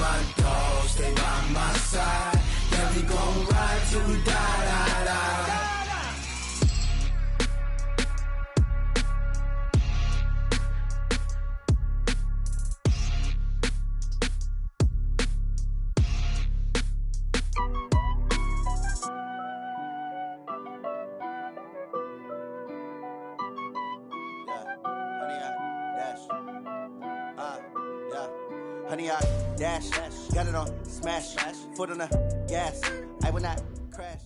my dogs, stay by my side. Yeah, we gon' ride till we die. Honey, I dash, got it on, smash, foot on the gas, I will not crash.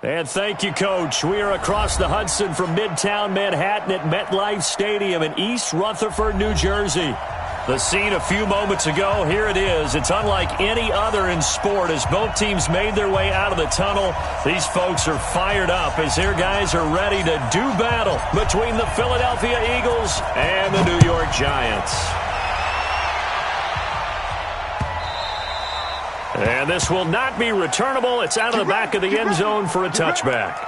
And thank you, Coach. We are across the Hudson from Midtown Manhattan at MetLife Stadium in East Rutherford, New Jersey. The scene a few moments ago, here it is. It's unlike any other in sport as both teams made their way out of the tunnel. These folks are fired up as their guys are ready to do battle between the Philadelphia Eagles and the New York Giants. And this will not be returnable. It's out of the back of the end zone for a touchback.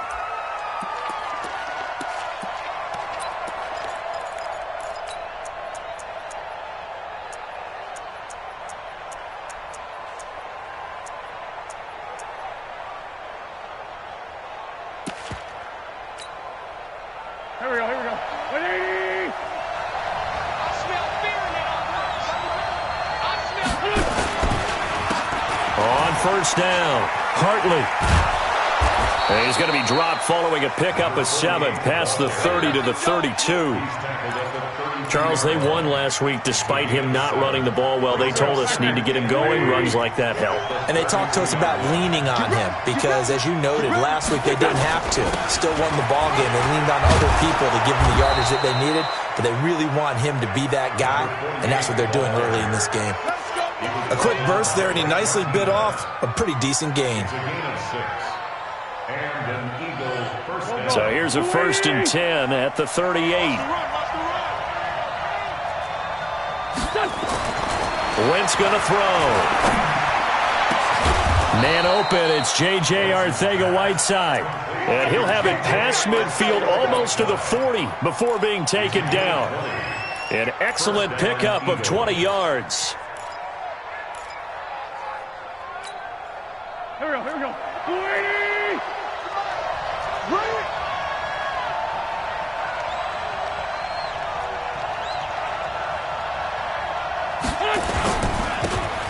First down, Hartley. And he's going to be dropped following a pickup of 7 past the 30 to the 32. Charles, they won last week despite him not running the ball well. They told us need to get him going. Runs like that help. And they talked to us about leaning on him because, as you noted, last week they didn't have to. Still won the ball game. They leaned on other people to give them the yardage that they needed, but they really want him to be that guy, and that's what they're doing early in this game. A quick burst there, and he nicely bit off a pretty decent gain. So here's a 1st and 10 at the 38. Wentz going to throw. Man open, it's J.J. Arcega-Whiteside. And he'll have it past midfield almost to the 40 before being taken down. An excellent pickup of 20 yards. Here we go.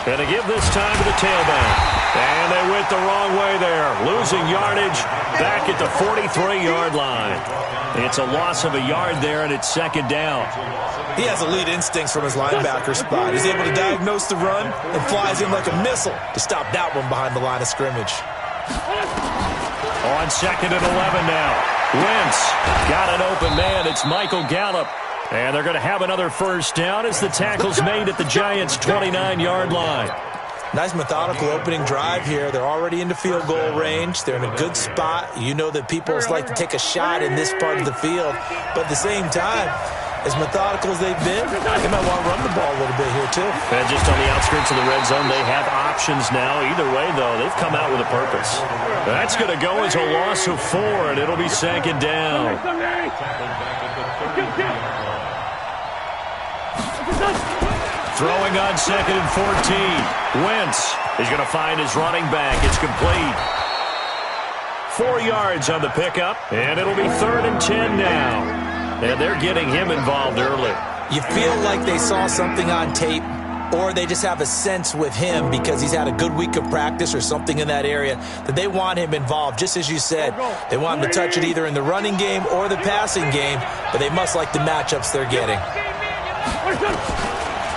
And to give this time to the tailback. And they went the wrong way there. Losing yardage back at the 43-yard line. It's a loss of a yard there, and it's 2nd down. He has elite instincts from his linebacker spot. He's able to diagnose the run and flies in like a missile to stop that one behind the line of scrimmage. On 2nd and 11 now. Wentz got an open man. It's Michael Gallup. And they're going to have another first down as the tackle's made at the Giants' 29-yard line. Nice methodical opening drive here. They're already into field goal range. They're in a good spot. You know that people like to take a shot in this part of the field. But at the same time, as methodical as they've been, they might want to run the ball a little bit here too. And just on the outskirts of the red zone, they have options now. Either way, though, they've come out with a purpose. That's going to go as a loss of 4, and it'll be 2nd down. Throwing on 2nd and 14. Wentz is going to find his running back. It's complete. 4 yards on the pickup, and it'll be 3rd and 10 now. And they're getting him involved early. You feel like they saw something on tape, or they just have a sense with him because he's had a good week of practice or something in that area that they want him involved. Just as you said, they want him to touch it either in the running game or the passing game, but they must like the matchups they're getting.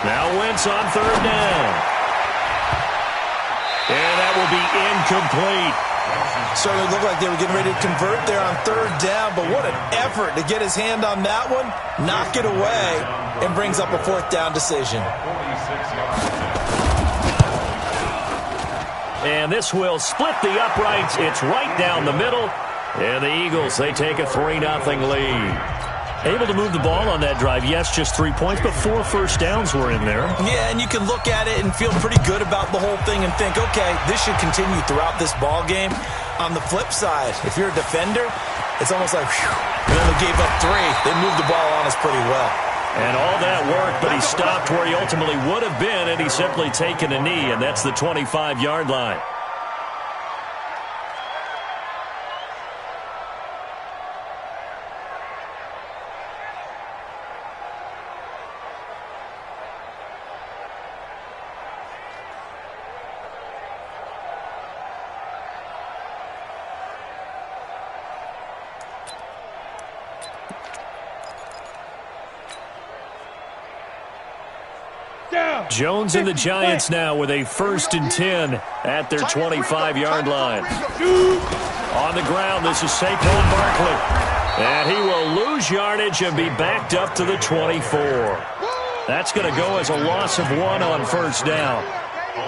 Now Wentz on 3rd down. And that will be incomplete. Certainly looked like they were getting ready to convert there on 3rd down, but what an effort to get his hand on that one, knock it away, and brings up a 4th down decision. And this will split the uprights. It's right down the middle. And the Eagles, they take a 3-0 lead. Able to move the ball on that drive. Yes, just 3 points, but 4 first downs were in there. Yeah, and you can look at it and feel pretty good about the whole thing and think, okay, this should continue throughout this ball game. On the flip side, if you're a defender, it's almost like, whew, and then they gave up 3. They moved the ball on us pretty well. And all that work, but he stopped where he ultimately would have been, and he's simply taken a knee, and that's the 25-yard line. Jones and the Giants now with a 1st and 10 at their 25-yard line. On the ground, this is Saquon Barkley. And he will lose yardage and be backed up to the 24. That's going to go as a loss of 1 on 1st down.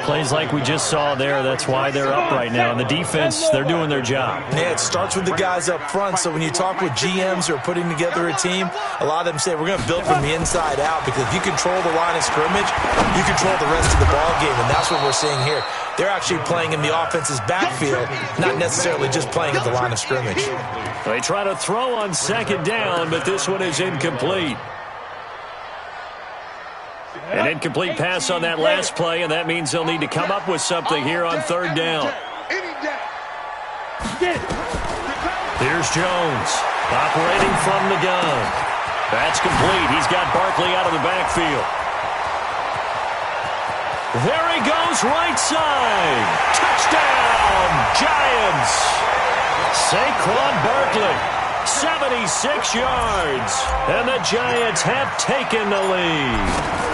Plays like we just saw there, that's why they're up right now. And the defense, they're doing their job. Yeah, it starts with the guys up front. So when you talk with GMs who are putting together a team, a lot of them say, we're going to build from the inside out, because if you control the line of scrimmage, you control the rest of the ball game, and that's what we're seeing here. They're actually playing in the offense's backfield, not necessarily just playing at the line of scrimmage. They try to throw on 2nd down, but this one is incomplete. An incomplete pass on that last play, and that means they'll need to come up with something here on 3rd down. Here's Jones, operating from the gun. That's complete. He's got Barkley out of the backfield. There he goes, right side. Touchdown, Giants. Saquon Barkley, 76 yards, and the Giants have taken the lead.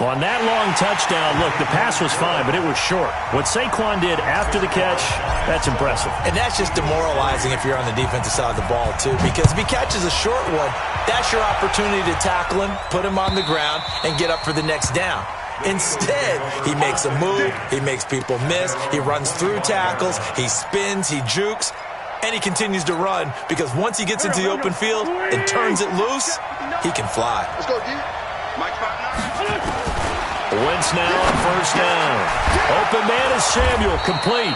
On that long touchdown, look, the pass was fine, but it was short. What Saquon did after the catch, that's impressive. And that's just demoralizing if you're on the defensive side of the ball, too, because if he catches a short one, that's your opportunity to tackle him, put him on the ground, and get up for the next down. Instead, he makes a move, he makes people miss, he runs through tackles, he spins, he jukes, and he continues to run, because once he gets into the open field and turns it loose, he can fly. Let's go, D. Mike Patton. Wentz now on 1st down. Open man is Samuel, complete.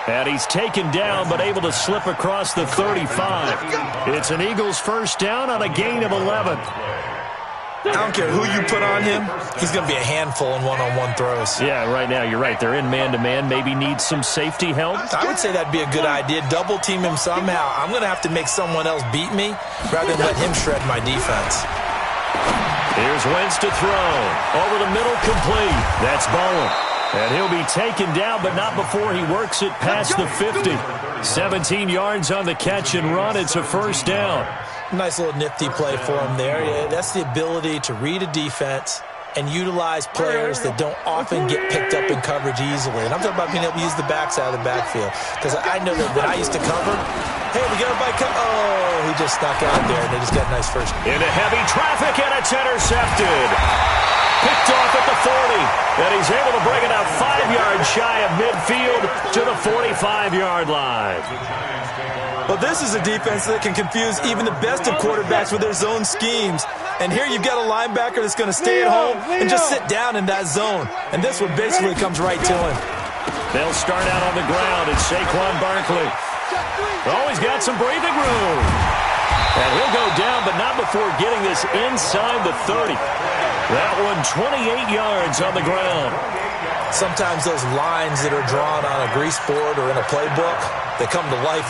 And he's taken down, but able to slip across the 35. It's an Eagles 1st down on a gain of 11. I don't care who you put on him, he's going to be a handful in one-on-one throws. Yeah, right now, you're right. They're in man-to-man. Maybe need some safety help. I would say that'd be a good idea. Double team him somehow. I'm going to have to make someone else beat me rather than let him shred my defense. Here's Wentz to throw. Over the middle, complete. That's Bowen. And he'll be taken down, but not before he works it past the 50. 17 yards on the catch and run. It's a 1st down. Nice little nifty play for him there. Yeah, that's the ability to read a defense and utilize players that don't often get picked up in coverage easily. And I'm talking about being able to use the backside of the backfield. Because I know that when I used to cover, hey, we got everybody cover. Oh, he just snuck out there, and they just got a nice first. Into heavy traffic, and it's intercepted. Picked off at the 40, and he's able to bring it out 5 yards shy of midfield to the 45-yard line. Well, this is a defense that can confuse even the best of quarterbacks with their zone schemes. And here you've got a linebacker that's going to stay at home and just sit down in that zone. And this one basically comes right to him. They'll start out on the ground. It's Saquon Barkley. Oh, he's got some breathing room. And he'll go down, but not before getting this inside the 30. That one 28 yards on the ground. Sometimes those lines that are drawn on a grease board or in a playbook, they come to life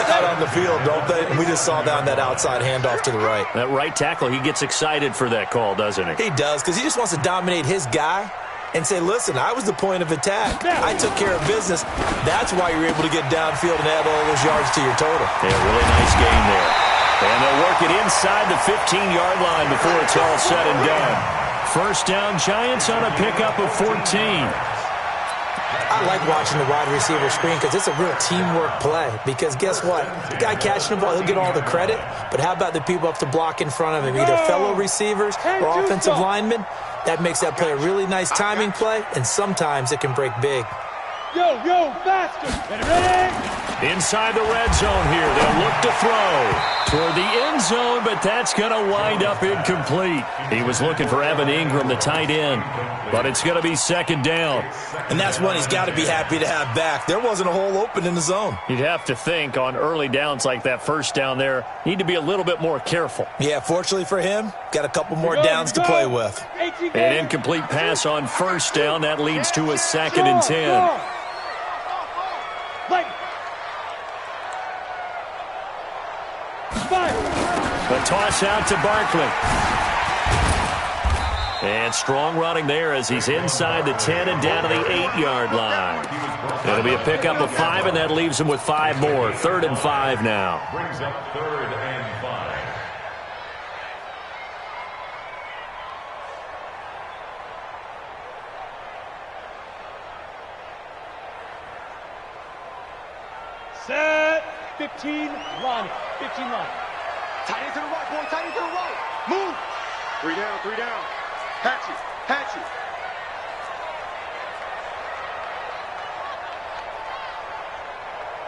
out on the field, don't they? And we just saw down that outside handoff to the right. That right tackle, he gets excited for that call, doesn't he? He does, because he just wants to dominate his guy and say, listen, I was the point of attack. I took care of business. That's why you're able to get downfield and add all those yards to your total. Yeah, really nice game there. And they'll work it inside the 15-yard line before it's all said and done. 1st down, Giants on a pickup of 14. I like watching the wide receiver screen because it's a real teamwork play. Because guess what? The guy catching the ball, he'll get all the credit. But how about the people up to block in front of him, either fellow receivers or offensive linemen? That makes that play a really nice timing play, and sometimes it can break big. Yo, faster! Ready? Inside the red zone here. They'll look to throw toward the end zone, but that's going to wind up incomplete. He was looking for Evan Ingram, the tight end, but it's going to be second down. And that's one he's got to be happy to have back. There wasn't a hole open in the zone. You'd have to think on early downs like that first down there, need to be a little bit more careful. Yeah, fortunately for him, got a couple more downs to play with. An incomplete pass on first down. That leads to a 2nd and 10. The toss out to Barkley. And strong running there as he's inside the 10 and down to the 8-yard line. It'll be a pickup of 5, and that leaves him with 5 more. 3rd and 5 now. Brings up 3rd and 5. Set. 15 line. 15 line. Tight end to the right, boy. Tight end to the right. Move. 3 down, 3 down. Hatch it. Hatch it.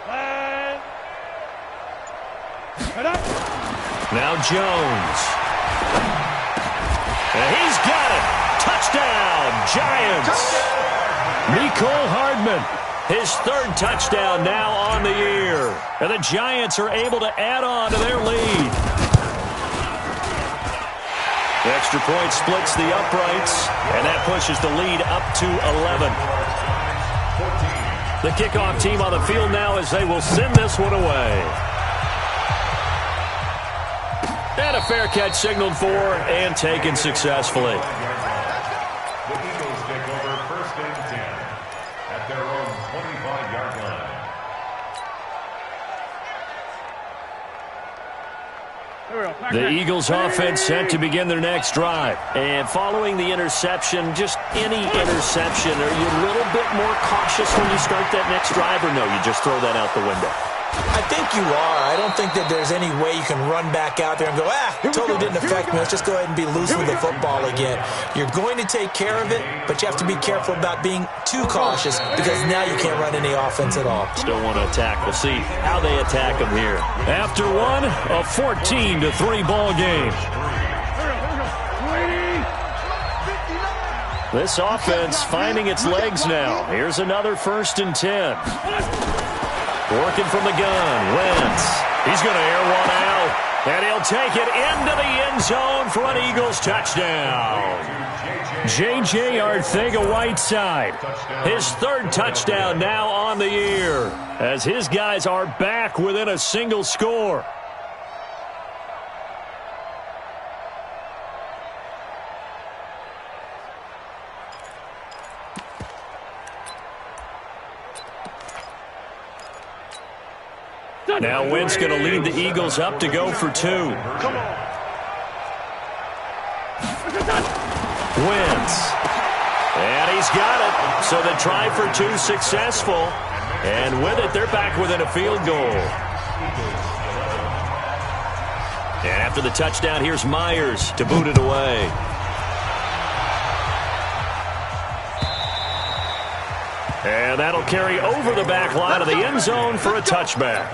Plan. Now Jones. And he's got it. Touchdown, Giants. Mecole Hardman, his 3rd touchdown now on the year. And the Giants are able to add on to their lead. The extra point splits the uprights, and that pushes the lead up to 11. The kickoff team on the field now as they will send this one away. And a fair catch signaled for and taken successfully. The Eagles take over 1st and 10 at their own 25-yard line. The Eagles offense set to begin their next drive. And following the interception, just any interception, are you a little bit more cautious when you start that next drive, or no, you just throw that out the window? I think you are. I don't think that there's any way you can run back out there and go, totally didn't affect me. Let's just go ahead and be loose with the football again. You're going to take care of it, but you have to be careful about being too cautious because now you can't run any offense at all. Still want to attack. We'll see how they attack them here. After one, a 14-3 ball game. This offense finding its legs now. Here's another 1st and 10. Working from the gun, Wentz. He's going to air one out, and he'll take it into the end zone for an Eagles touchdown. J.J. Arcega-Whiteside, his 3rd touchdown now on the year, as his guys are back within a single score. Now Wentz going to lead the Eagles up to go for 2. Come on. Wentz. And he's got it. So the try for 2 successful. And with it, they're back within a field goal. And after the touchdown, here's Myers to boot it away. And that'll carry over the back line of the end zone for a touchback.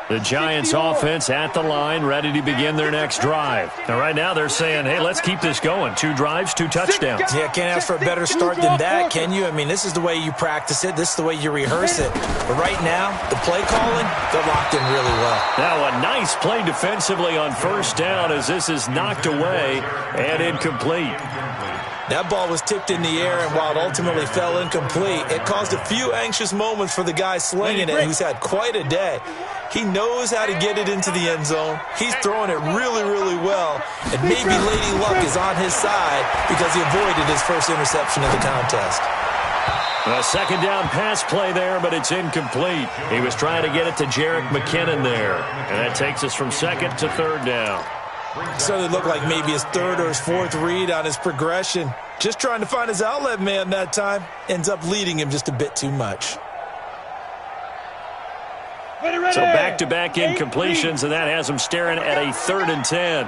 The Giants offense at the line, ready to begin their next drive. And right now they're saying, hey, let's keep this going. 2 drives, 2 touchdowns. Yeah, can't ask for a better start than that, can you? I mean, this is the way you practice it. This is the way you rehearse it. But right now, the play calling, they're locked in really well. Now a nice play defensively on 1st down as this is knocked away and incomplete. That ball was tipped in the air, and while it ultimately fell incomplete, it caused a few anxious moments for the guy slinging it, who's had quite a day. He knows how to get it into the end zone. He's throwing it really, really well. And maybe Lady Luck is on his side because he avoided his first interception of the contest. A 2nd down pass play there, but it's incomplete. He was trying to get it to Jerick McKinnon there. And that takes us from 2nd to 3rd down. So it looked like maybe his 3rd or his 4th read on his progression. Just trying to find his outlet man that time. Ends up leading him just a bit too much. Ready. So back-to-back incompletions, and that has them staring at a 3rd and 10.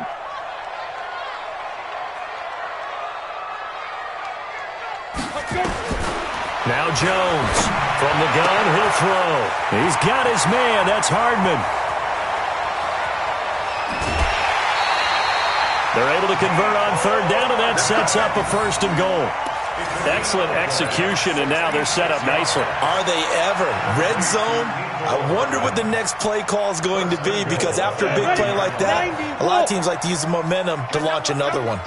Now Jones from the gun, he'll throw. He's got his man. That's Hardman. They're able to convert on 3rd down, and that sets up a 1st and goal. Excellent execution, and now they're set up nicely. Are they ever? Red zone? I wonder what the next play call is going to be, because after a big play like that, a lot of teams like to use the momentum to launch another one.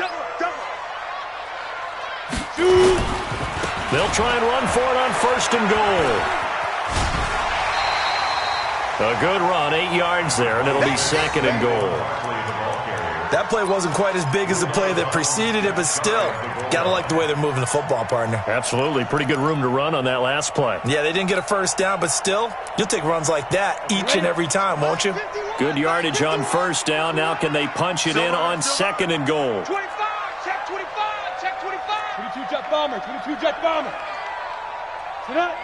They'll try and run for it on 1st and goal. A good run, 8 yards there, and it'll be 2nd and goal. That play wasn't quite as big as the play that preceded it, but still, got to like the way they're moving the football, partner. Absolutely. Pretty good room to run on that last play. Yeah, they didn't get a 1st down, but still, you'll take runs like that each and every time, won't you? Good yardage on 1st down. Now can they punch it in on 2nd and goal? 25, check 25, check 25. 22 jet bomber, 22 jet bomber. Sit up.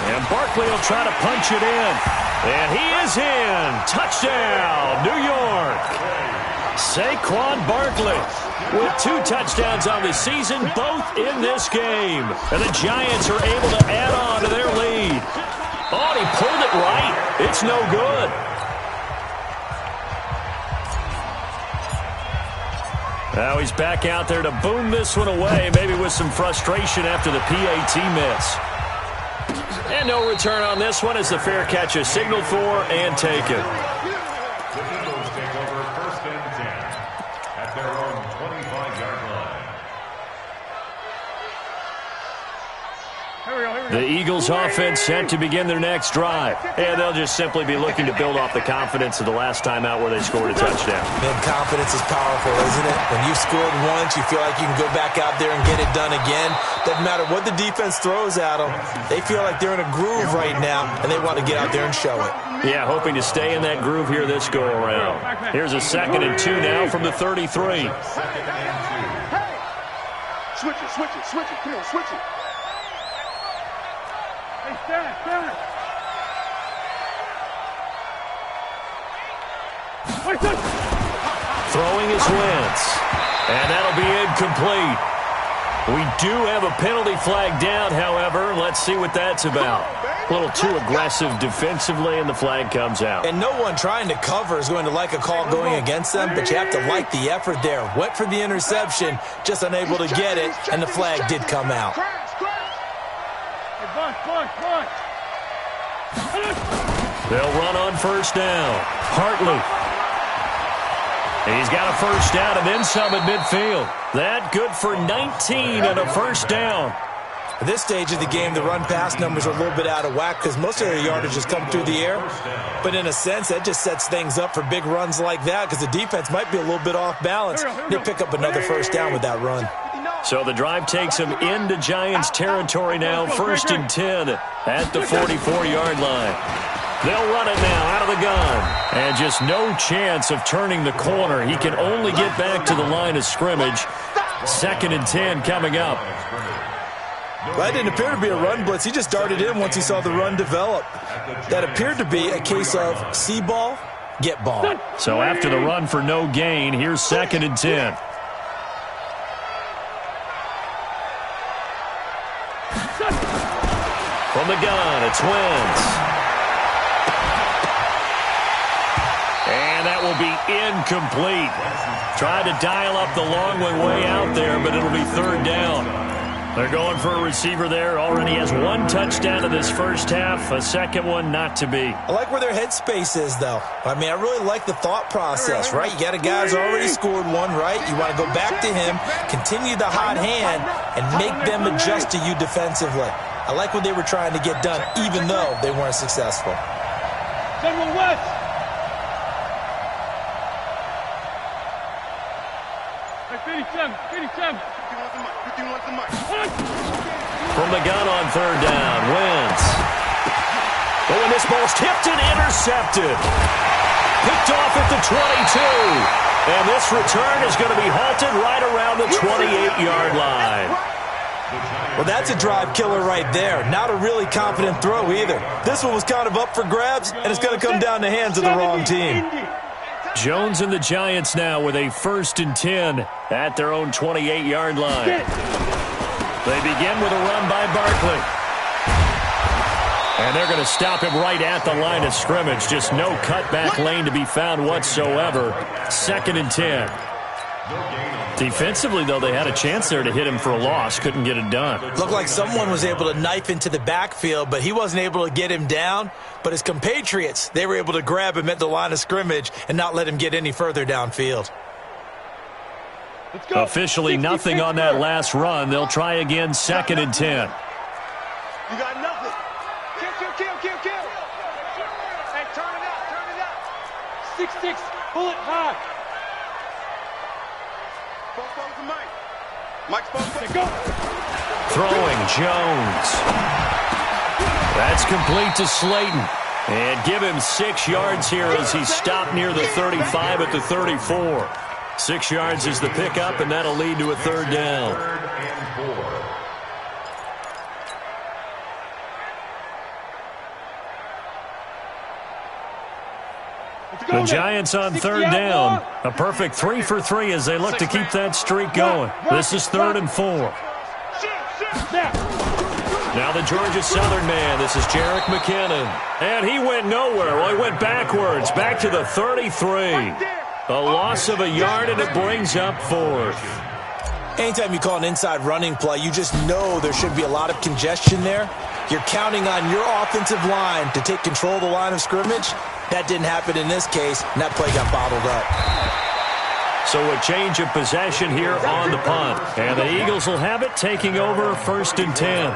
And Barkley will try to punch it in. And he is in. Touchdown, New York. Saquon Barkley with 2 touchdowns on the season, both in this game. And the Giants are able to add on to their lead. Oh, and he pulled it right. It's no good. Now he's back out there to boom this one away, maybe with some frustration after the PAT miss. And no return on this one as the fair catch is signaled for and taken. The Eagles take over 1st and 10 at their own 25-yard line. The Eagles offense set to begin their next drive. And they'll just simply be looking to build off the confidence of the last time out where they scored a touchdown. Man, confidence is powerful, isn't it? When you've scored once, you feel like you can go back out there and get it done again. Doesn't matter what the defense throws at them. They feel like they're in a groove right now, and they want to get out there and show it. Yeah, hoping to stay in that groove here this go-around. Here's a 2nd and 2 now from the 33. Switch it, switch it, switch it. Come on, switch it. Hey, stand. Throwing is Wentz. And that'll be incomplete. We do have a penalty flag down, however. Let's see what that's about. A little too aggressive defensively, and the flag comes out. And no one trying to cover is going to like a call going against them, but you have to like the effort there. Went for the interception, just unable to get it, and the flag did come out. They'll run on 1st down. Hartley. He's got a 1st down and then some at midfield. That good for 19 and a 1st down. At this stage of the game, the run-pass numbers are a little bit out of whack because most of their yardage has come through the air. But in a sense, that just sets things up for big runs like that because the defense might be a little bit off balance. They pick up another 1st down with that run. So the drive takes them into Giants territory now, 1st and 10 at the 44-yard line. They'll run it now out of the gun. And just no chance of turning the corner. He can only get back to the line of scrimmage. 2nd and 10 coming up. That didn't appear to be a run blitz. He just darted in once he saw the run develop. That appeared to be a case of see ball, get ball. So after the run for no gain, here's 2nd and 10. From the gun, it's Wentz. And that will be incomplete. Tried to dial up the long way out there, but it'll be 3rd down. They're going for a receiver there. Already has 1 touchdown in this 1st half. A 2nd one not to be. I like where their headspace is, though. I mean, I really like the thought process, right? You got a guy who's already scored 1, right? You want to go back to him, continue the hot hand, and make them adjust to you defensively. I like what they were trying to get done, even though they weren't successful. General West. Hey, 57. From the gun on 3rd down, Wentz. Oh, and this ball's tipped and intercepted. Picked off at the 22. And this return is going to be halted right around the 28-yard line. Well, that's a drive killer right there. Not a really confident throw either. This one was kind of up for grabs, and it's going to come down the hands of the wrong team. Jones and the Giants now with a 1st and 10 at their own 28-yard line. They begin with a run by Barkley. And they're going to stop him right at the line of scrimmage. Just no cutback lane to be found whatsoever. 2nd and 10. Defensively, though, they had a chance there to hit him for a loss. Couldn't get it done. Looked like someone was able to knife into the backfield, but he wasn't able to get him down. But his compatriots, they were able to grab him at the line of scrimmage and not let him get any further downfield. Officially nothing on that last run. They'll try again, 2nd and 10. You got nothing. Kill. Hey, turn it out. 6-6, bullet high. Mike's go. Throwing Jones. That's complete to Slayton. And give him 6 yards here as he stopped near the 35 at the 34. 6 yards is the pickup, and that'll lead to a 3rd down. 3rd and 4. The Giants on 3rd down. A perfect 3 for 3 as they look to keep that streak going. This is 3rd and 4. Now the Georgia Southern man. This is Jerick McKinnon. And he went nowhere. Well, he went backwards. Back to the 33. A loss of a yard, and it brings up 4th. Anytime you call an inside running play, you just know there should be a lot of congestion there. You're counting on your offensive line to take control of the line of scrimmage. That didn't happen in this case, and that play got bottled up. So a change of possession here on the punt. And the Eagles will have it, taking over 1st and 10.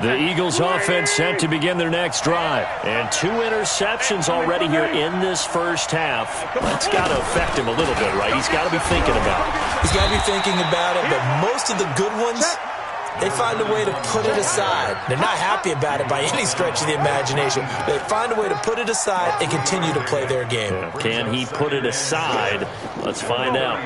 The Eagles offense set to begin their next drive. And 2 interceptions already here in this first half. That's got to affect him a little bit, right? He's got to be thinking about it. He's got to be thinking about it, but most of the good ones, they find a way to put it aside. They're not happy about it by any stretch of the imagination. They find a way to put it aside and continue to play their game. Can he put it aside? Let's find out.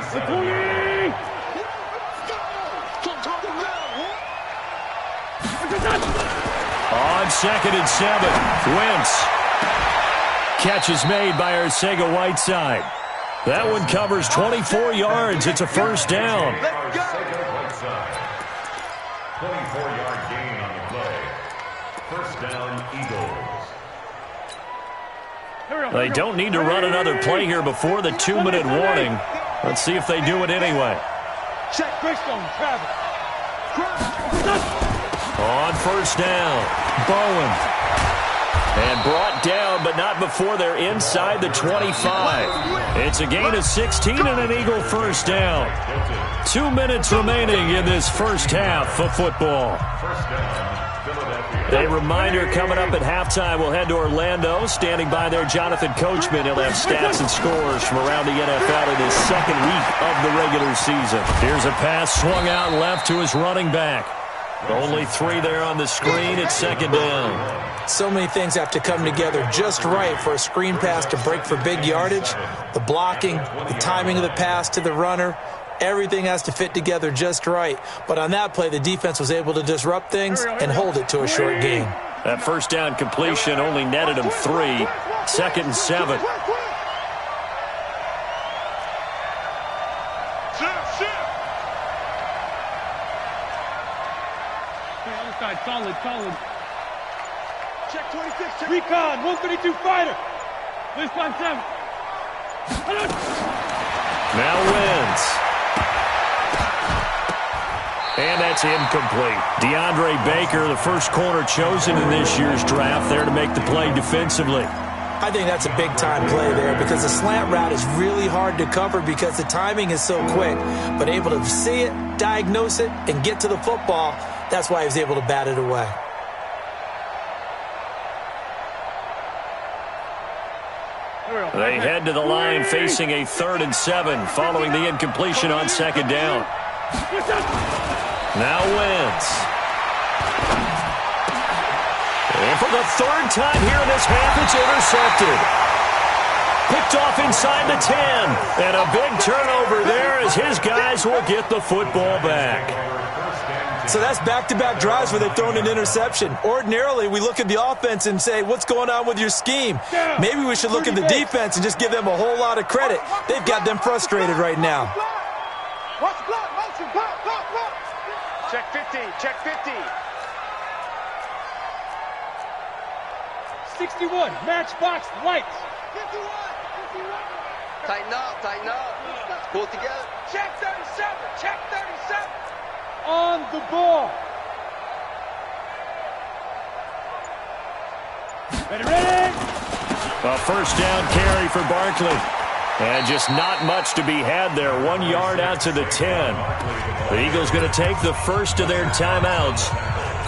On 2nd and 7, Wentz. Catch is made by Arcega-Whiteside. That one covers 24 yards. It's a 1st down. 24-yard gain on the play. 1st down, Eagles. They don't need to run another play here before the 2-minute warning. Let's see if they do it anyway. Check Greystone, Travis. On 1st down, Bowen. And brought down, but not before they're inside the 25. It's a gain of 16 and an Eagle 1st down. 2 minutes remaining in this first half of football. A reminder coming up at halftime. We'll head to Orlando. Standing by there, Jonathan Coachman. He'll have stats and scores from around the NFL in his 2nd week of the regular season. Here's a pass swung out left to his running back. Only 3 there on the screen. It's 2nd down. So many things have to come together just right for a screen pass to break for big yardage. The blocking, the timing of the pass to the runner, everything has to fit together just right. But on that play, the defense was able to disrupt things and hold it to a short gain. That 1st down completion only netted him 3. 2nd and 7. Solid. Check 26. Check. Recon, 132 fighter. This on 7. Now wins. And that's incomplete. DeAndre Baker, the first corner chosen in this year's draft, there to make the play defensively. I think that's a big-time play there because the slant route is really hard to cover because the timing is so quick. But able to see it, diagnose it, and get to the football, that's why he was able to bat it away. They head to the line facing a 3rd and 7 following the incompletion on 2nd down. Now Wentz. And for the 3rd time here in this half, it's intercepted. Picked off inside the 10. And a big turnover there as his guys will get the football back. So that's back-to-back drives where they've thrown an interception. Ordinarily, we look at the offense and say, what's going on with your scheme? Maybe we should look at the defense and just give them a whole lot of credit. They've got them frustrated right now. Watch block, motion, block, block, block. Check 50, check 50. 61, match box, lights. 51, 51. Tighten up. Pull it together. Check 37, check 37. On the ball. Ready. A first down carry for Barkley. And just not much to be had there. 1 yard out to the 10. The Eagles going to take the first of their timeouts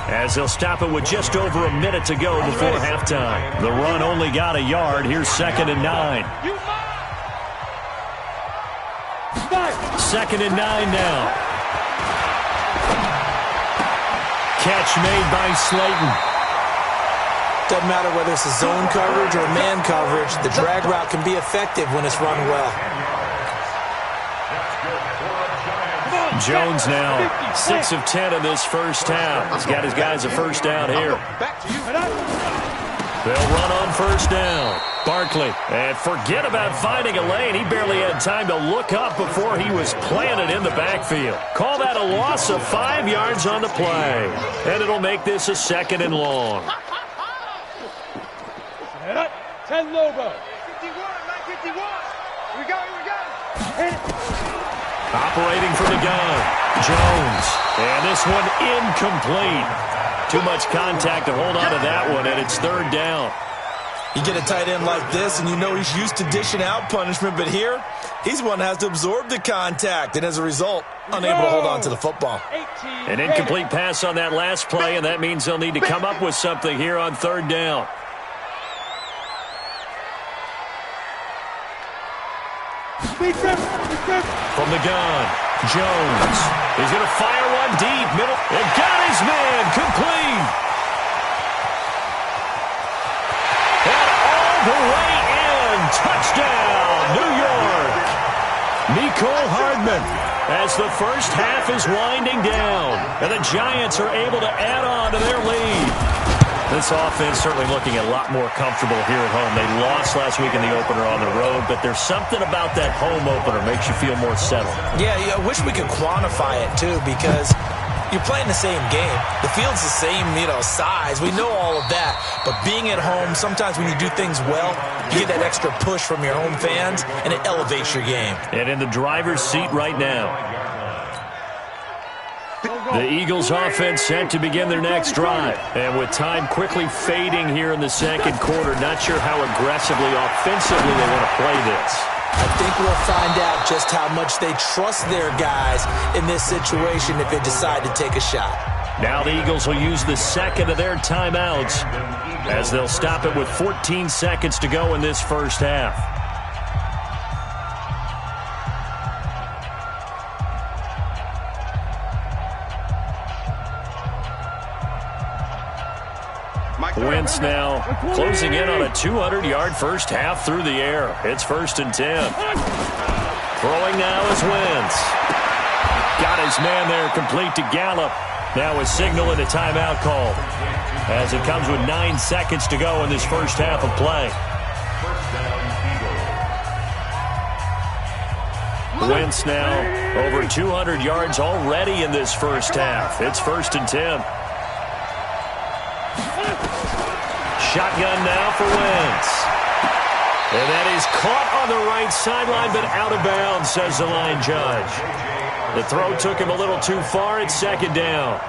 as they'll stop it with just over a minute to go before halftime. The run only got a yard. Here's 2nd and 9. 2nd and 9 now. Catch made by Slayton. Doesn't matter whether it's a zone coverage or man coverage, the drag route can be effective when it's run well. Jones now 6 of 10 in this first half. He's got his guys a first down here. They'll run on first down. Barkley. And forget about finding a lane. He barely had time to look up before he was planted in the backfield. Call that a loss of 5 yards on the play. And it'll make this a 2nd and long. 10 Lobo. 51, 951. We go. Operating from the gun. Jones. And this one incomplete. Too much contact to hold on to that one, and it's 3rd down. You get a tight end like this, and you know he's used to dishing out punishment, but here, he's one that has to absorb the contact, and as a result, unable to hold on to the football. An incomplete pass on that last play, and that means they'll need to come up with something here on 3rd down. From the gun, Jones. He's going to fire one deep, middle, and got his man, complete. And all the way in, touchdown, New York. Mecole Hardman as the first half is winding down, and the Giants are able to add on to their lead. This offense certainly looking a lot more comfortable here at home. They lost last week in the opener on the road, but there's something about that home opener makes you feel more settled. Yeah, I wish we could quantify it, too, because you're playing the same game. The field's the same, size. We know all of that. But being at home, sometimes when you do things well, you get that extra push from your home fans, and it elevates your game. And in the driver's seat right now, the Eagles offense set to begin their next drive. And with time quickly fading here in the second quarter, not sure how aggressively, offensively they want to play this. I think we'll find out just how much they trust their guys in this situation if they decide to take a shot. Now the Eagles will use the second of their timeouts as they'll stop it with 14 seconds to go in this first half. Wentz now closing in on a 200-yard first half through the air. It's 1st and 10. Throwing now is Wentz. Got his man there complete to Gallup. Now a signal and a timeout call as it comes with 9 seconds to go in this first half of play. Wentz now over 200 yards already in this first half. It's 1st and 10. Shotgun now for Wentz. And that is caught on the right sideline, but out of bounds, says the line judge. The throw took him a little too far. It's 2nd down.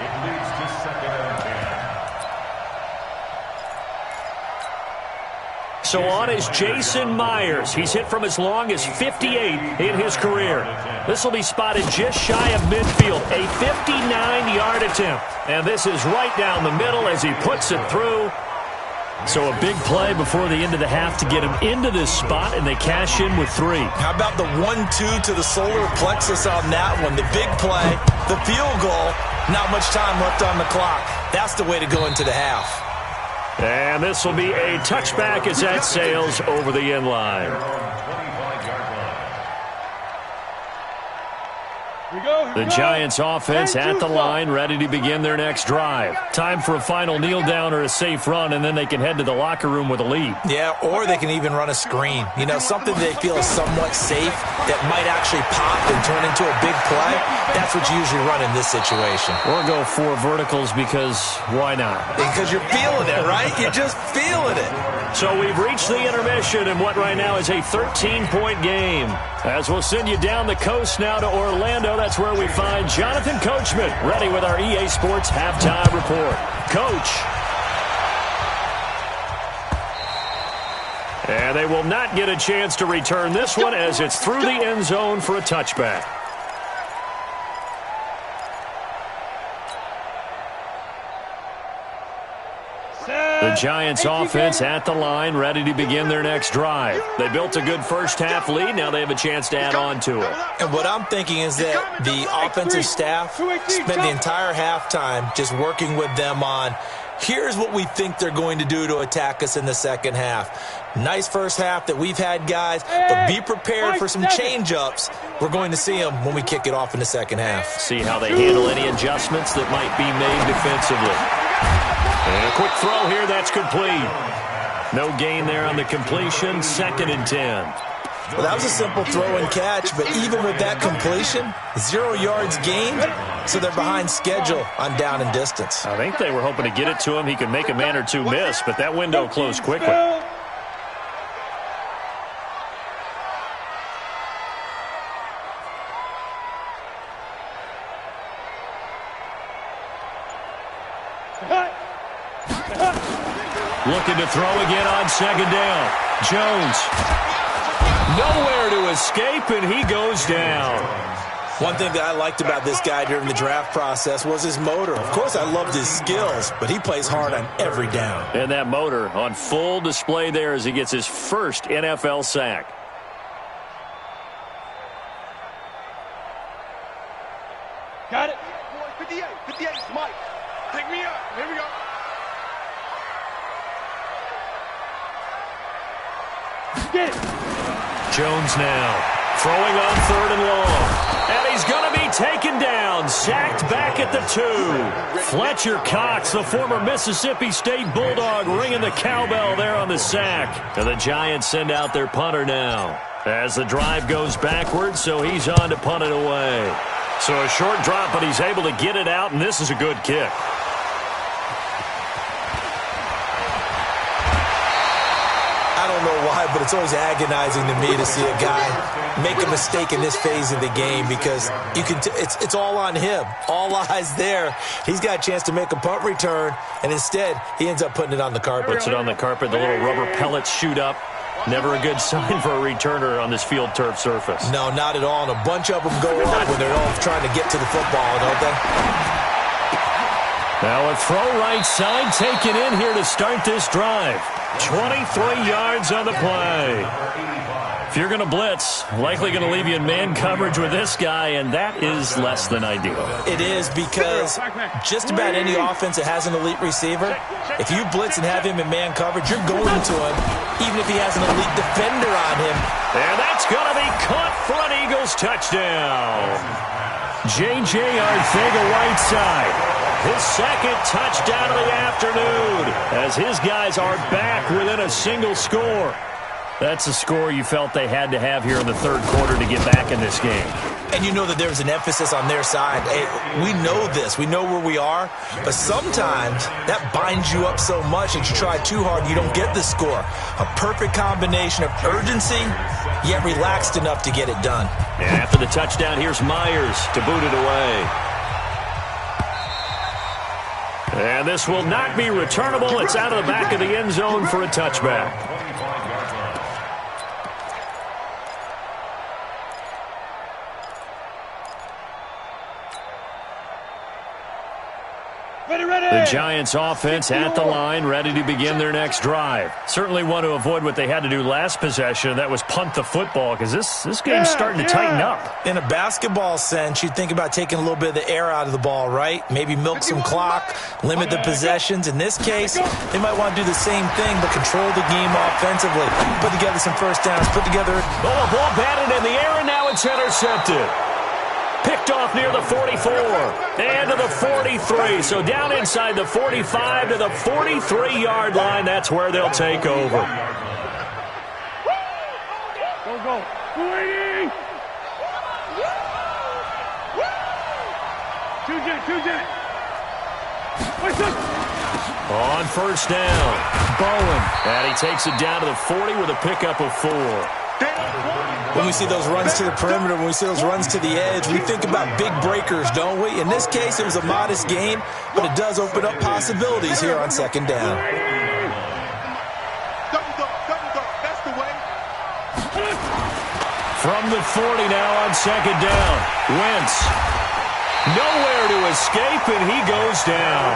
It leads to 2nd and 10. So on is Jason Myers. He's hit from as long as 58 in his career. This will be spotted just shy of midfield. A 59-yard attempt. And this is right down the middle as he puts it through. So a big play before the end of the half to get him into this spot, and they cash in with 3. How about the 1-2 to the solar plexus on that one? The big play, the field goal, not much time left on the clock. That's the way to go into the half. And this will be a touchback as that sails over the end line. The Giants offense at the line, ready to begin their next drive. Time for a final kneel down or a safe run, and then they can head to the locker room with a lead. Yeah, or they can even run a screen. You know, something they feel is somewhat safe that might actually pop and turn into a big play. That's what you usually run in this situation. Or go 4 verticals because why not? Because you're feeling it, right? You're just feeling it. So we've reached the intermission in what right now is a 13-point game. As we'll send you down the coast now to Orlando, that's where we find Jonathan Coachman, ready with our EA Sports Halftime Report. Coach. And they will not get a chance to return this one as it's through the end zone for a touchback. The Giants offense at the line, ready to begin their next drive. They built a good first-half lead. Now they have a chance to add on to it. And what I'm thinking is that the offensive staff spent the entire halftime just working with them on, here's what we think they're going to do to attack us in the second half. Nice first half that we've had, guys, but be prepared for some change-ups. We're going to see them when we kick it off in the second half. See how they handle any adjustments that might be made defensively. And a quick throw here, that's complete. No gain there on the completion, 2nd and 10. Well, that was a simple throw and catch, but even with that completion, 0 yards gained, so they're behind schedule on down and distance. I think they were hoping to get it to him. He could make a man or two miss, but that window closed quickly. Looking to throw again on 2nd down. Jones. Nowhere to escape, and he goes down. One thing that I liked about this guy during the draft process was his motor. Of course, I loved his skills, but he plays hard on every down. And that motor on full display there as he gets his first NFL sack. Got it. 58, 58, Mike. Pick me up. Here we go. Get it. Jones now throwing on 3rd and long. And he's going to be taken down, sacked back at the 2. Fletcher Cox, the former Mississippi State Bulldog, ringing the cowbell there on the sack. And the Giants send out their punter now as the drive goes backwards, so he's on to punt it away. So a short drop, but he's able to get it out, and this is a good kick. I don't know why, but it's always agonizing to me to see a guy make a mistake in this phase of the game because you can. It's all on him. All eyes there. He's got a chance to make a punt return, and instead he ends up putting it on the carpet. Puts it on the carpet. The little rubber pellets shoot up. Never a good sign for a returner on this field turf surface. No, not at all. And a bunch of them go up when they're all trying to get to the football, don't they? Now a throw right side taken in here to start this drive. 23 yards on the play. If you're going to blitz, likely going to leave you in man coverage with this guy, and that is less than ideal. It is because just about any offense that has an elite receiver, if you blitz and have him in man coverage, you're going to him, even if he has an elite defender on him. And that's going to be caught for an Eagles touchdown. J.J. Arcega-Whiteside. His 2nd touchdown of the afternoon as his guys are back within a single score. That's a score you felt they had to have here in the 3rd quarter to get back in this game. And you know that there's an emphasis on their side. Hey, we know this. We know where we are. But sometimes that binds you up so much that you try too hard and you don't get the score. A perfect combination of urgency, yet relaxed enough to get it done. And after the touchdown, here's Myers to boot it away. And this will not be returnable. It's out of the back of the end zone for a touchback. The Giants offense at the line, ready to begin their next drive. Certainly want to avoid what they had to do last possession. That was punt the football, because this game's starting to tighten up. In a basketball sense, you think about taking a little bit of the air out of the ball, right? Maybe milk some clock, limit the possessions. In this case, they might want to do the same thing, but control the game offensively. Put together some first downs, put together... Oh, ball batted in the air, and now it's intercepted. Picked off near the 44 and to the 43. So down inside the 45 to the 43-yard line. That's where they'll take over. Go. 280. Two-jet. On first down, Bowen. And he takes it down to the 40 with a pickup of 4. When we see those runs to the perimeter, when we see those runs to the edge, we think about big breakers, don't we? In this case, it was a modest gain, but it does open up possibilities here on second down. Double dog, that's the way. From the 40 now on second down. Wentz. Nowhere to escape, and he goes down.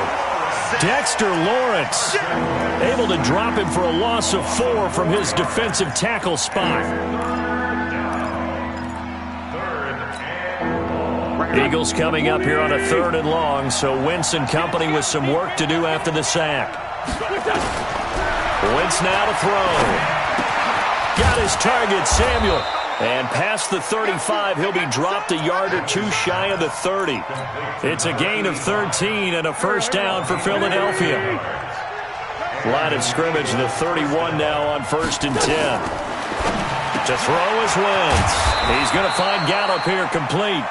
Dexter Lawrence able to drop him for a loss of 4 from his defensive tackle spot. Eagles coming up here on a 3rd and long, so Wentz and company with some work to do after the sack. Wentz now to throw. Got his target, Samuel. And past the 35, he'll be dropped a yard or 2 shy of the 30. It's a gain of 13 and a first down for Philadelphia. Line of scrimmage, the 31 now on 1st and 10. To throw is Wentz. He's going to find Gallup here complete.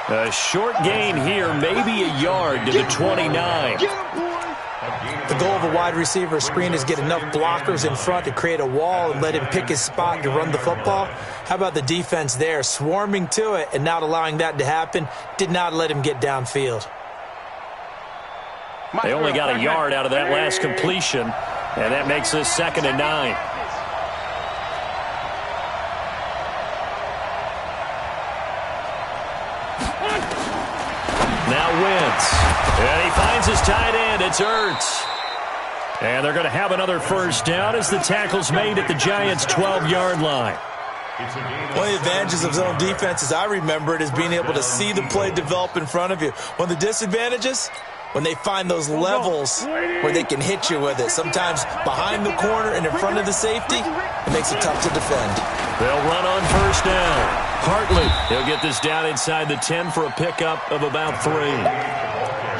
A short gain here, maybe a yard to the 29. The goal of a wide receiver screen is get enough blockers in front to create a wall and let him pick his spot to run the football. How about the defense there, swarming to it and not allowing that to happen? Did not let him get downfield. They only got a yard out of that last completion, and that makes this 2nd and 9. Now Wentz. And he finds his tight end. It's Ertz. And they're going to have another first down as the tackle's made at the Giants' 12-yard line. One of the advantages of zone defense, as I remember it, is being able to see the play develop in front of you. One of the disadvantages, when they find those levels where they can hit you with it. Sometimes behind the corner and in front of the safety, it makes it tough to defend. They'll run on first down. Hartley, he'll get this down inside the 10 for a pickup of about 3.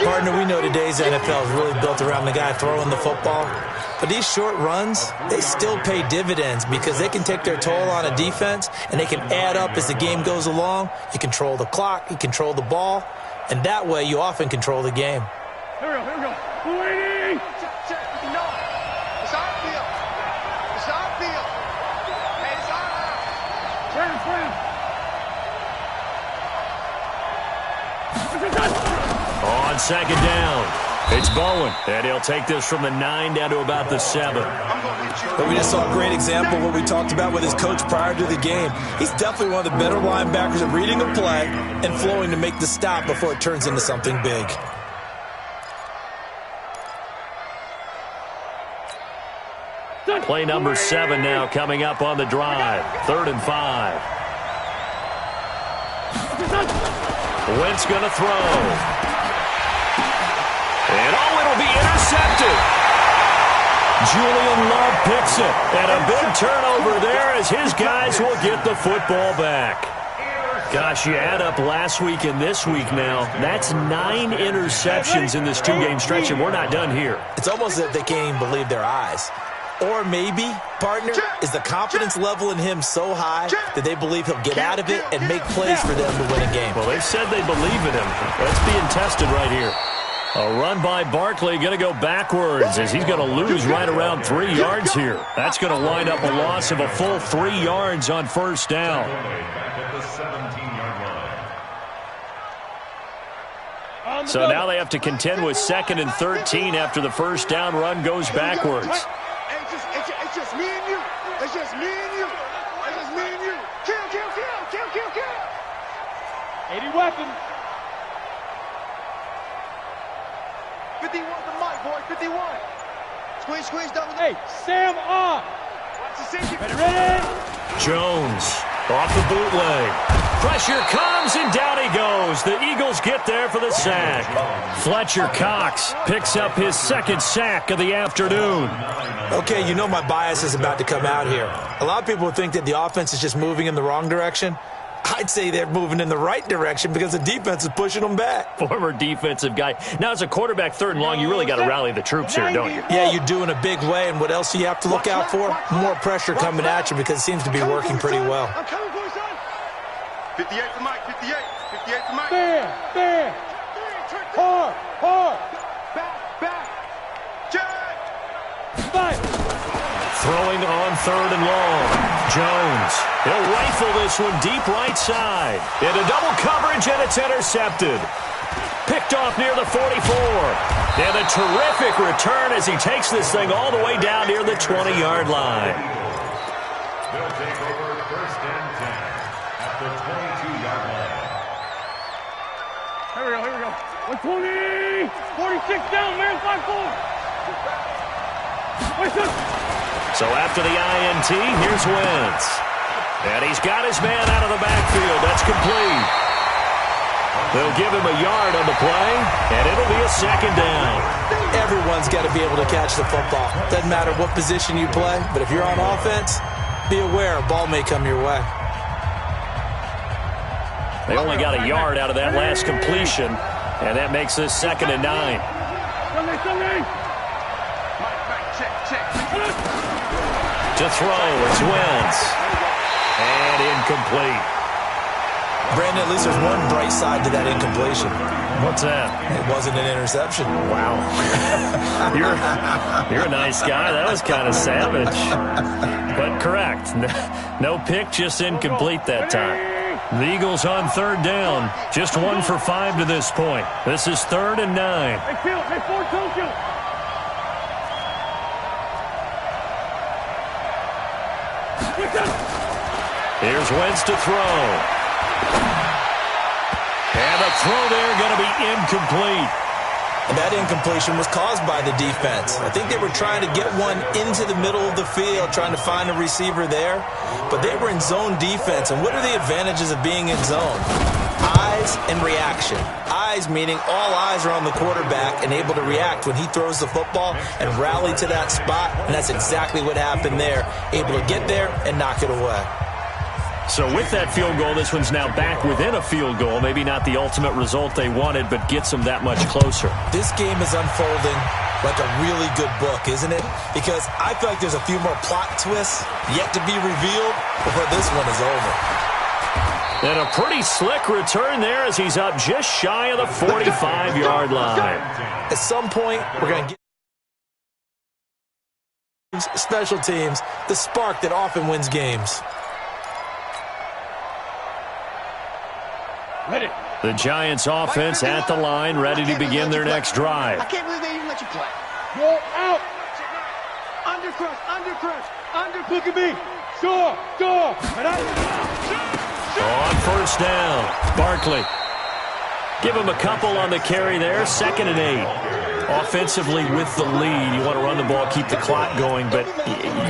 Partner, we know today's NFL is really built around the guy throwing the football. But these short runs, they still pay dividends because they can take their toll on a defense and they can add up as the game goes along. You control the clock, you control the ball, and that way you often control the game. Here we go. 280. No. It's our field. It's our field. Hey, it's our house. On second down, it's Bowen, and he'll take this from the 9 down to about the 7. But we just saw a great example of what we talked about with his coach prior to the game. He's definitely one of the better linebackers at reading a play and flowing to make the stop before it turns into something big. Play number 7 now coming up on the drive. 3rd and 5. Wentz going to throw. And it'll be intercepted. Julian Love picks it. And a big turnover there as his guys will get the football back. Gosh, you add up last week and this week now. That's 9 interceptions in this 2-game stretch, and we're not done here. It's almost as if they can't even believe their eyes. Or maybe, partner, is the confidence level in him so high that they believe he'll get out of it and make plays for them to win a game. Well, they said they believe in him. That's being tested right here. A run by Barkley, going to go backwards as he's going to lose right around 3 yards here. That's going to wind up a loss of a full 3 yards on first down. So now they have to contend with 2nd and 13 after the first down run goes backwards. It's just me and you. It's just me and you. It's just me and you. Kill. 80 weapons. 51 the mic, boy. 51. Squeeze, squeeze, double. Hey, Sam on. Watch the safety. Ready? Jones off the bootleg. Pressure comes, and down he goes. The Eagles get there for the sack. Fletcher Cox picks up his second sack of the afternoon. Okay, you know my bias is about to come out here. A lot of people think that the offense is just moving in the wrong direction. I'd say they're moving in the right direction because the defense is pushing them back. Former defensive guy. Now, as a quarterback, 3rd and long, you really got to rally the troops here, don't you? Yeah, you do in a big way, and what else do you have to look out for? More pressure coming at you because it seems to be working pretty well. I'm coming for you, son. 58 for Mike. 58. 58 for Mike. Bam. Hard. Back. Jack. Fight. Throwing on 3rd and long. Jones. He'll rifle this one deep right side. Into double coverage, and it's intercepted. Picked off near the 44. And a terrific return as he takes this thing all the way down near the 20-yard line. They'll take over 1st and 10 at the 22-yard line. Here we go. 120. 46 down, man. 5-4. So after the INT, here's Wentz. And he's got his man out of the backfield. That's complete. They'll give him a yard on the play, and it'll be a 2nd down. Everyone's got to be able to catch the football. Doesn't matter what position you play, but if you're on offense, be aware a ball may come your way. They only got a yard out of that last completion, and that makes this 2nd and 9. To throw, it's Wentz. And incomplete. Brandon, at least there's one bright side to that incompletion. What's that? It wasn't an interception. Wow. You're a nice guy. That was kind of savage. But correct. No pick, just incomplete that time. The Eagles on 3rd down. Just 1 for 5 to this point. This is 3rd and 9. Hey, Phil. Hey, Ford, don't kill. Here's Wentz to throw. And the throw there going to be incomplete. And that incompletion was caused by the defense. I think they were trying to get one into the middle of the field, trying to find a receiver there. But they were in zone defense. And what are the advantages of being in zone? Eyes and reaction. Eyes meaning all eyes are on the quarterback and able to react when he throws the football and rally to that spot. And that's exactly what happened there. Able to get there and knock it away. So with that field goal, this one's now back within a field goal. Maybe not the ultimate result they wanted, but gets them that much closer. This game is unfolding like a really good book, isn't it? Because I feel like there's a few more plot twists yet to be revealed before this one is over. And a pretty slick return there as he's up just shy of the 45-yard line. At some point, we're going to get special teams, the spark that often wins games. Ready. The Giants offense at the line, ready to begin their next drive. I can't believe they even let you play. Go out. Under crush. Look at me. Sure. On 1st down, Barkley. Give him a couple on the carry there, 2nd and 8. Offensively with the lead, you want to run the ball, keep the clock going, but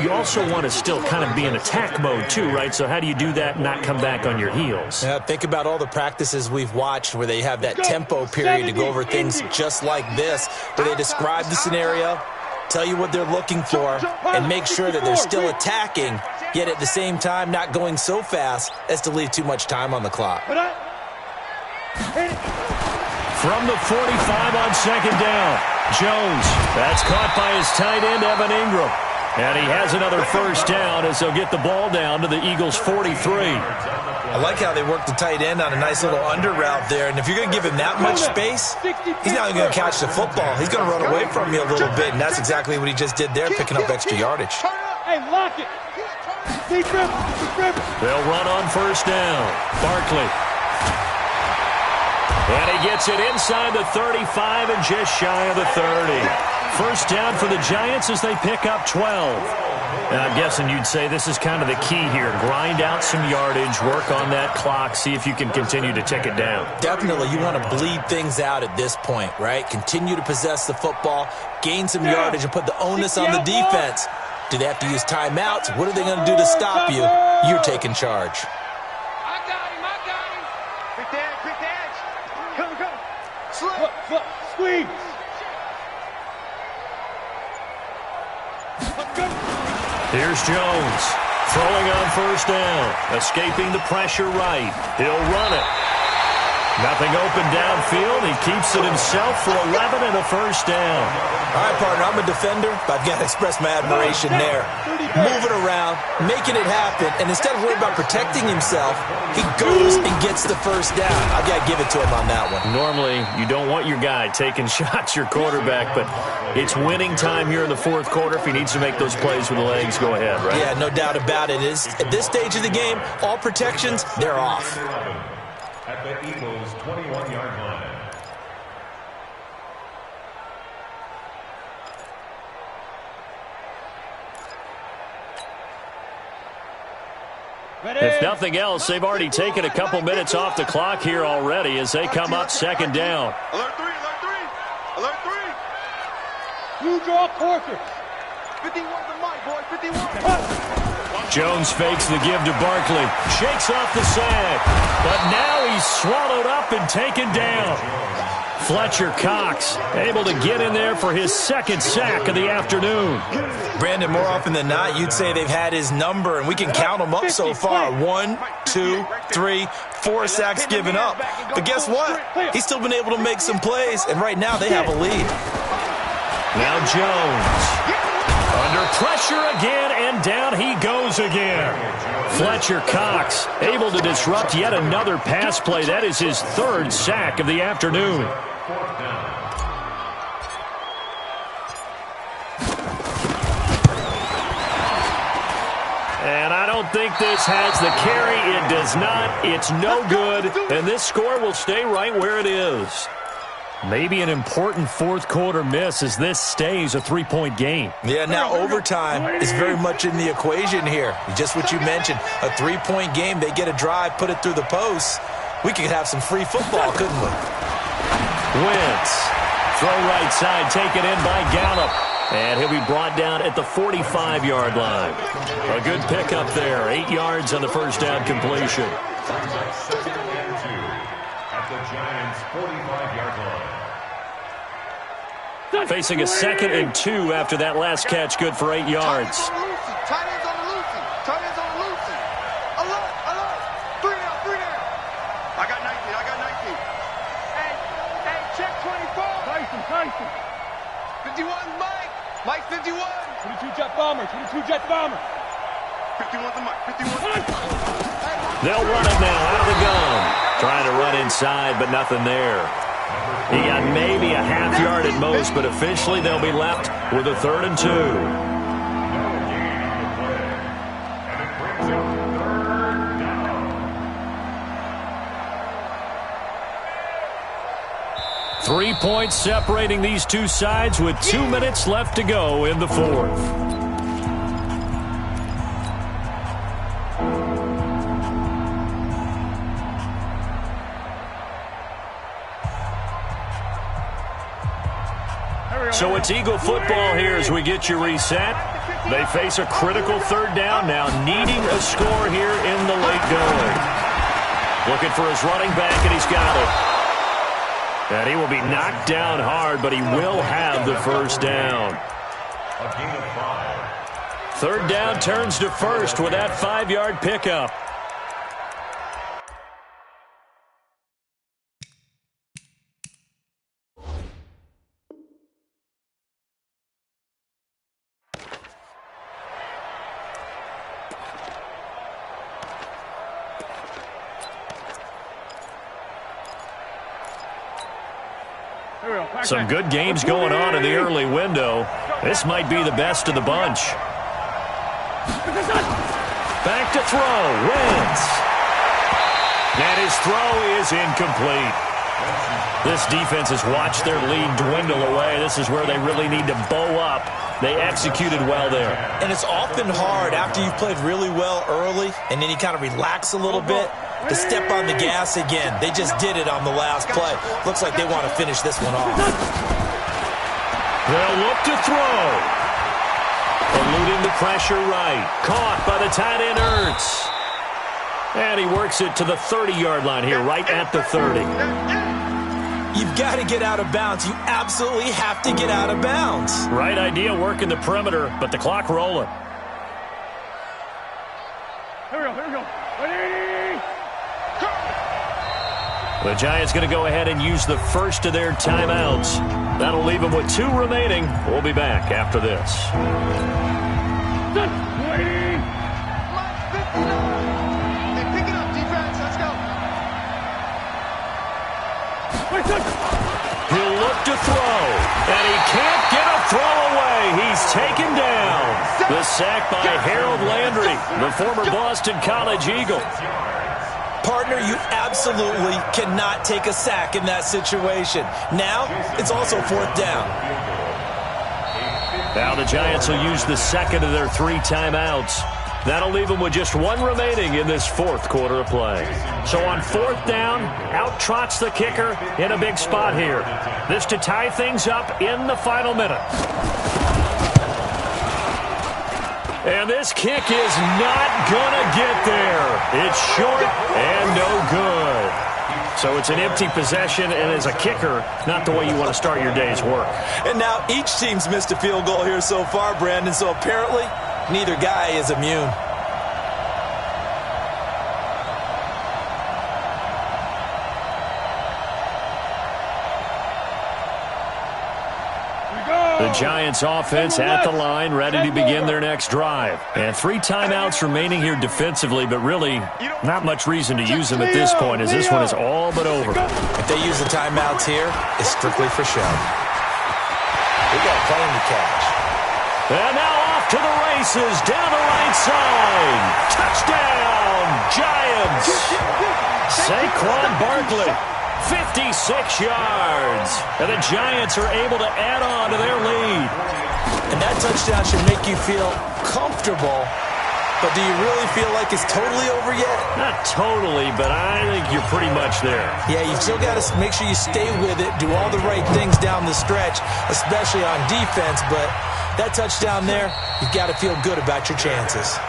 you also want to still kind of be in attack mode too, right? So how do you do that and not come back on your heels? Yeah, think about all the practices we've watched where they have that tempo period to go over things just like this, where they describe the scenario, tell you what they're looking for, and make sure that they're still attacking, yet at the same time not going so fast as to leave too much time on the clock. From the 45 on 2nd down, Jones. That's caught by his tight end, Evan Ingram. And he has another 1st down as they'll get the ball down to the Eagles' 43. I like how they work the tight end on a nice little under route there. And if you're going to give him that much space, he's not going to catch the football. He's going to run away from you a little bit, and that's exactly what he just did there, picking up extra yardage. Hey, lock it. Deep rip. They'll run on 1st down. Barkley. And he gets it inside the 35 and just shy of the 30. First down for the Giants as they pick up 12. And I'm guessing you'd say this is kind of the key here. Grind out some yardage, work on that clock, see if you can continue to tick it down. Definitely. You want to bleed things out at this point, right? Continue to possess the football, gain some yardage, and put the onus on the defense. Do they have to use timeouts? What are they going to do to stop you? You're taking charge. I got him. Quick the edge. Come. Slip. Squeeze. Here's Jones, throwing on first down, escaping the pressure right. He'll run it. Nothing open downfield. He keeps it himself for 11 and a first down. All right, partner, I'm a defender, but I've got to express my admiration there. Moving around, making it happen, and instead of worrying about protecting himself, he goes and gets the first down. I've got to give it to him on that one. Normally, you don't want your guy taking shots, your quarterback, but it's winning time here in the fourth quarter. If he needs to make those plays with the legs, go ahead, right? Yeah, no doubt about it. At this stage of the game, all protections, they're off. At the Eagles' 21-yard line. If nothing else, they've already taken a couple minutes off the clock here already as they come up second down. Alert 3. You draw quarters. 51 the mic, boy. 51. Jones fakes the give to Barkley. Shakes off the sack. But now he's swallowed up and taken down. Fletcher Cox able to get in there for his second sack of the afternoon. Brandon, more often than not, you'd say they've had his number, and we can count them up so far. 1, 2, 3, 4 sacks given up. But guess what? He's still been able to make some plays, and right now they have a lead. Now Jones. Under pressure again, and down he goes again. Fletcher Cox able to disrupt yet another pass play. That is his third sack of the afternoon. And I don't think this has the carry. It does not. It's no good. And this score will stay right where it is. Maybe an important fourth quarter miss as this stays a 3-point game. Yeah, now overtime is very much in the equation here. Just what you mentioned, a 3-point game. They get a drive, put it through the post. We could have some free football, couldn't we? Wentz. Throw right side, taken in by Gallup. And he'll be brought down at the 45-yard line. A good pickup there. 8 yards on the first down completion. At the Giants' 45-yard line. Facing a 2nd and 2 after that last catch, good for 8 yards. Tight ends on the loosey. Alert. 3 down. I got 19. Hey, check 24. Tyson. 51, Mike. Mike 51. 22 jet bomber. 51 the mic. 51. They'll run it now out of the gun. Trying to run inside, but nothing there. He got maybe a half yard at most, but officially they'll be left with a 3rd and 2. Three points separating these two sides with 2 minutes left to go in the fourth. So it's Eagle football here as we get you reset. They face a critical 3rd down now, needing a score here in the late going. Looking for his running back, and he's got it. And he will be knocked down hard, but he will have the first down. A gain of 5. 3rd down turns to first with that 5-yard pickup. Some good games going on in the early window. This might be the best of the bunch. Back to throw. Wentz. And his throw is incomplete. This defense has watched their lead dwindle away. This is where they really need to bow up. They executed well there. And it's often hard after you've played really well early and then you kind of relax a little bit to step on the gas again. They just did it on the last play. Looks like they want to finish this one off. They'll look to throw. Eluding the pressure right. Caught by the tight end Ertz. And he works it to the 30-yard line here, right at the 30. You've got to get out of bounds. You absolutely have to get out of bounds. Right idea, working the perimeter, but the clock rolling. Here we go. Ready? The Giants going to go ahead and use the first of their timeouts. That'll leave them with 2 remaining. We'll be back after this. Waiting. Hey, pick it up, defense. Let's go. He'll look to throw, and he can't get a throw away. He's taken down. The sack by Harold Landry, the former Boston College Eagle. Partner, you absolutely cannot take a sack in that situation. Now, it's also 4th down. Now the Giants will use the second of their 3 timeouts. That'll leave them with just 1 remaining in this 4th quarter of play. So on 4th down, out trots the kicker in a big spot here. This to tie things up in the final minute. And this kick is not gonna get there. It's short and no good. So it's an empty possession, and as a kicker, not the way you want to start your day's work. And now each team's missed a field goal here so far, Brandon, so apparently neither guy is immune. The Giants offense at the line, ready to begin their next drive. And 3 timeouts remaining here defensively, but really not much reason to use them at this point, as this one is all but over. If they use the timeouts here, it's strictly for show. We got plenty to catch. And now off to the races, down the right side. Touchdown, Giants. Saquon Barkley, 56 yards. And the Giants are able to add on to their lead. And that touchdown should make you feel comfortable. But do you really feel like it's totally over yet? Not totally, but I think you're pretty much there. Yeah, you've still got to make sure you stay with it, do all the right things down the stretch, especially on defense. But that touchdown there, you've got to feel good about your chances.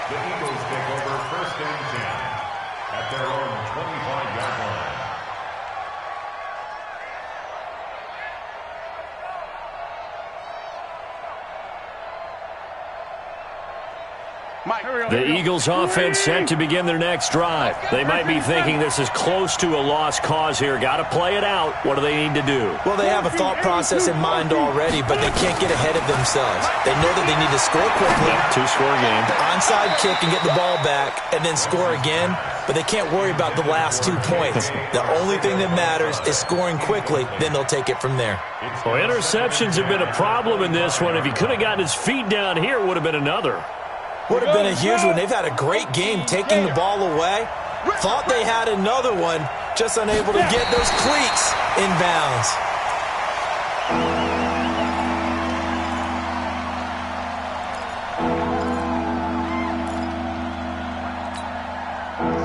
The Eagles take over 1st and 10 at their own 25-yard line. The Eagles offense set to begin their next drive. They might be thinking this is close to a lost cause here. Got to play it out. What do they need to do? Well, they have a thought process in mind already, but they can't get ahead of themselves. They know that they need to score quickly. 2-score game. Onside kick and get the ball back and then score again, but they can't worry about the last 2 points. The only thing that matters is scoring quickly, then they'll take it from there. Well, interceptions have been a problem in this one. If he could have gotten his feet down here, it would have been another. Would have been a huge one. They've had a great game taking the ball away. Thought they had another one, just unable to get those cleats in bounds.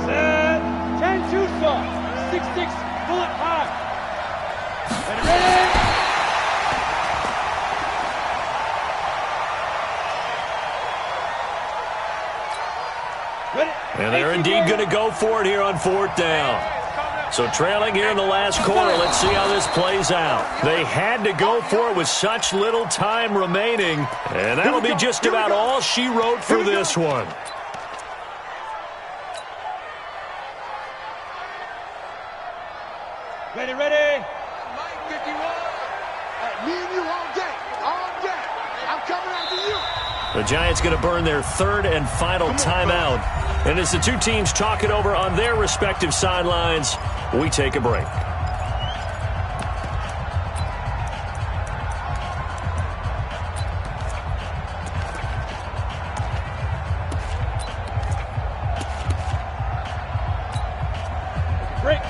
Set. 10-2 soft. 6-6 bullet high. And ready. And they're indeed going to go for it here on 4th down. So trailing here in the last quarter, let's see how this plays out. They had to go for it with such little time remaining, and that'll be just about all she wrote for this one. Ready, ready. Mike 51. Hey, me and you all day. All day. I'm coming after you. The Giants going to burn their 3rd and final timeout. And as the 2 teams talk it over on their respective sidelines, we take a break. Break.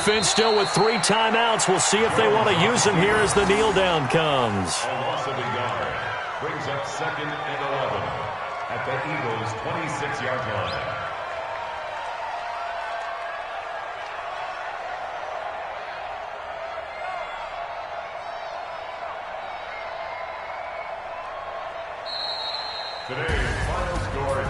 defense still with 3 timeouts. We'll see if they want to use them here as the kneel down comes. A loss of a yard brings up 2nd and 11 at the Eagles' 26-yard line.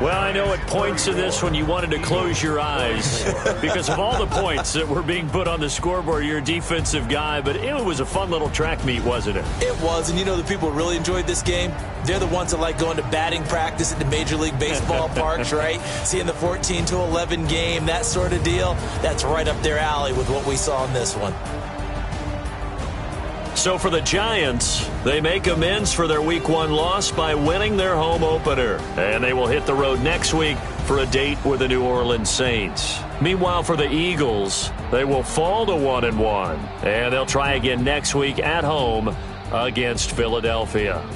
Well, I know at points in this when you wanted to close your eyes because of all the points that were being put on the scoreboard. You're a defensive guy, but it was a fun little track meet, wasn't it? It was, and you know the people who really enjoyed this game? They're the ones that like going to batting practice at the Major League Baseball parks, right? Seeing the 14-11 game, that sort of deal. That's right up their alley with what we saw in this one. So for the Giants, they make amends for their Week 1 loss by winning their home opener. And they will hit the road next week for a date with the New Orleans Saints. Meanwhile, for the Eagles, they will fall to 1-1. And they'll try again next week at home against Philadelphia.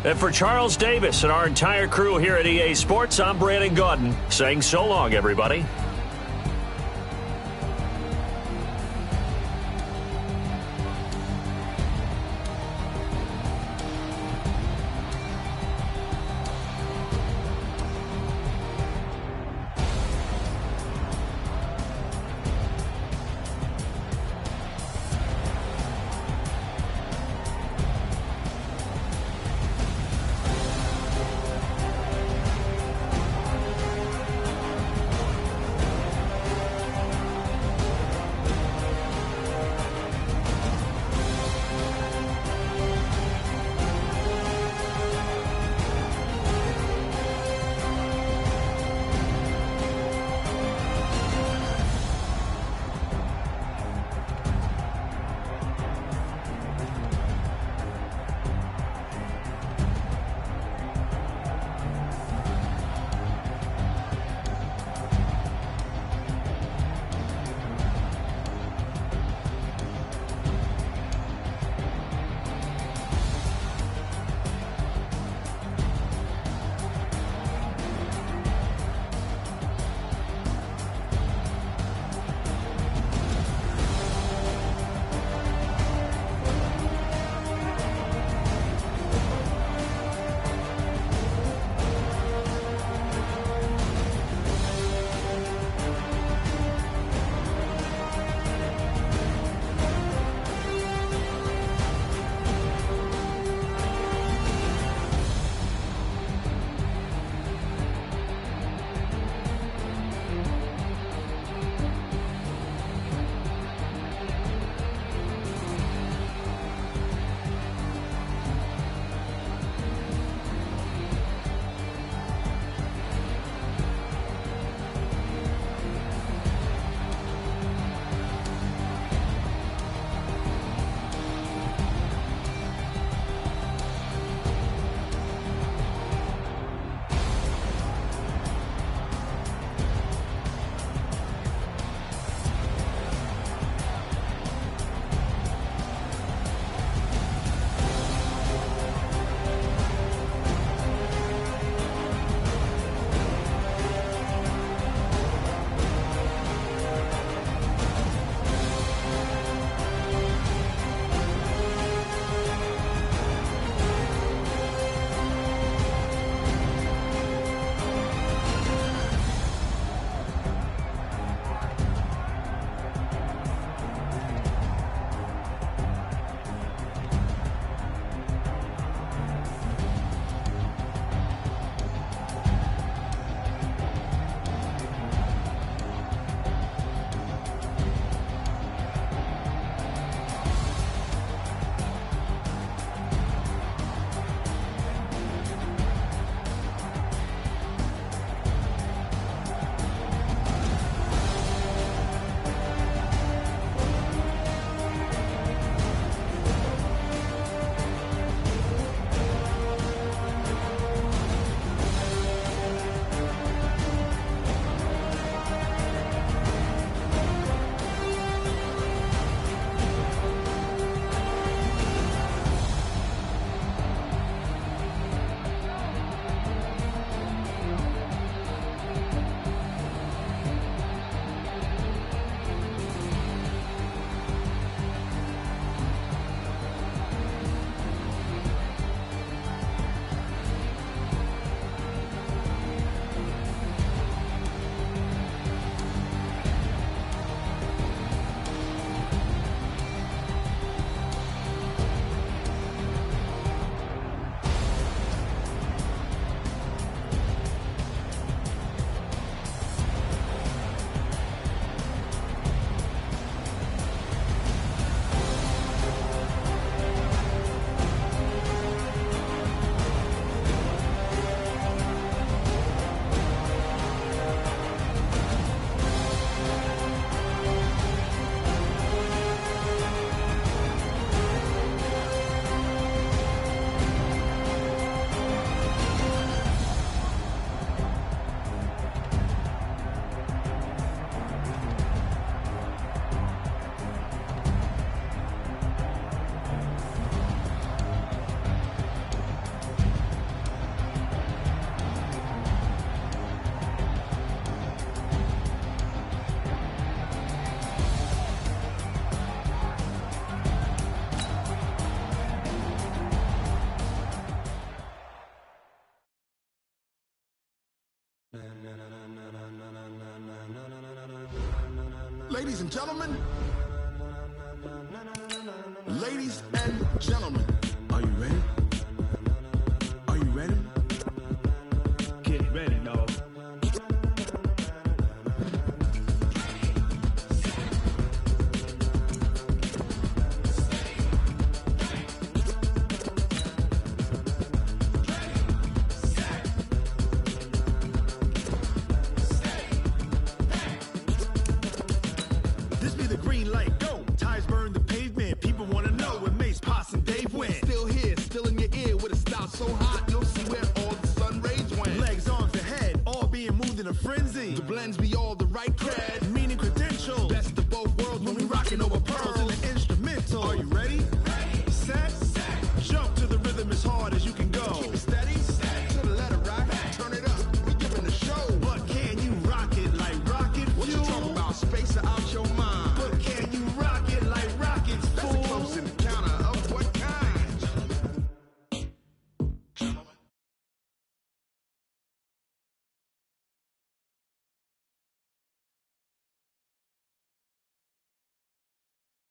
And for Charles Davis and our entire crew here at EA Sports, I'm Brandon Gaudin saying so long, everybody. Ladies and gentlemen. Ladies and gentlemen. Are you ready? Are you ready? Get ready, dog. This be the green light, go. Tires burn the pavement. People want to know where Mace, Poss, and Dave went. Still here, still in your ear with a style so hot, you'll see where all the sun rays went. Legs, arms, and head, all being moved in a frenzy. The blends be all the right cred.